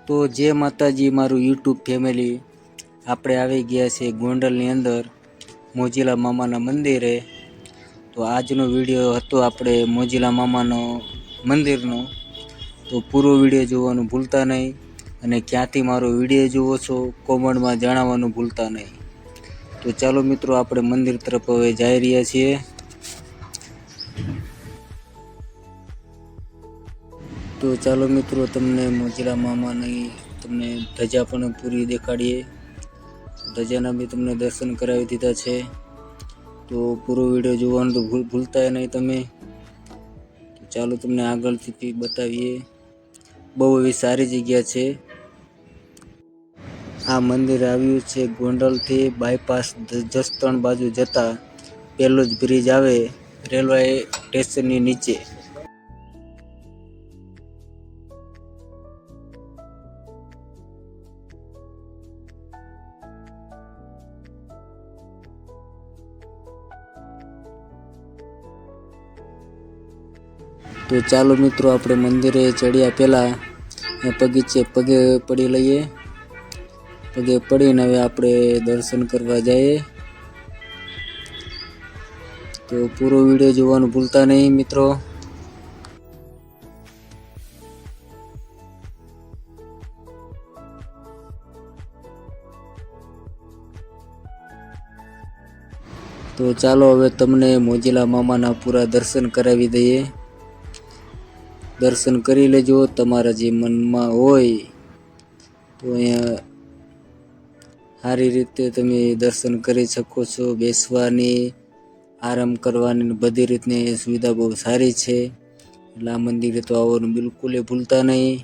તો જય માતાજી મારું યુટ્યુબ ફેમિલી, આપણે આવી ગયા છે ગોંડલની અંદર મોજીલા મામાના મંદિરે। તો આજનો વિડીયો હતો આપણે મોજીલા મામાનો મંદિરનો, તો પૂરો વિડીયો જોવાનું ભૂલતા નહીં અને ક્યાંથી મારો વિડીયો જુઓ છો કોમેન્ટમાં જણાવવાનું ભૂલતા નહીં। તો ચાલો મિત્રો, આપણે મંદિર તરફ હવે જઈ રહ્યા છીએ। તો ચાલો મિત્રો, તમને મોજીલા મામાની ધજા પણ પૂરી દેખાડીએ। ધજાના બી તમને દર્શન કરાવી દીધા છે। તો પૂરો વિડીયો જોવાનું તો ભૂલતા નહીં તમે। તો ચાલો તમને આગળથી બતાવીએ। બહુ એવી સારી જગ્યા છે। આ મંદિર આવ્યું છે ગોંડલથી બાયપાસ જસદણ બાજુ જતા પહેલો જ બ્રિજ આવે રેલવે સ્ટેશનની નીચે। તો ચાલો મિત્રો, આપણે મંદિરે ચડ્યા પહેલા પગે પડી લઈએ। પગે પડીને હવે આપણે દર્શન કરવા જઈએ। તો પૂરો વિડીયો જોવાનું ભૂલતા નહીં મિત્રો। તો ચાલો હવે તમને મોજીલા મામાના પૂરા દર્શન કરાવી દઈએ। દર્શન કરી લેજો તમારા જે મનમાં હોય તો અહીંયા સારી રીતે તમે દર્શન કરી શકો છો। બેસવાની, આરામ કરવાની બધી રીતની સુવિધા બહુ સારી છે। એટલે આ મંદિરે તો આવવાનું બિલકુલ ભૂલતા નહીં।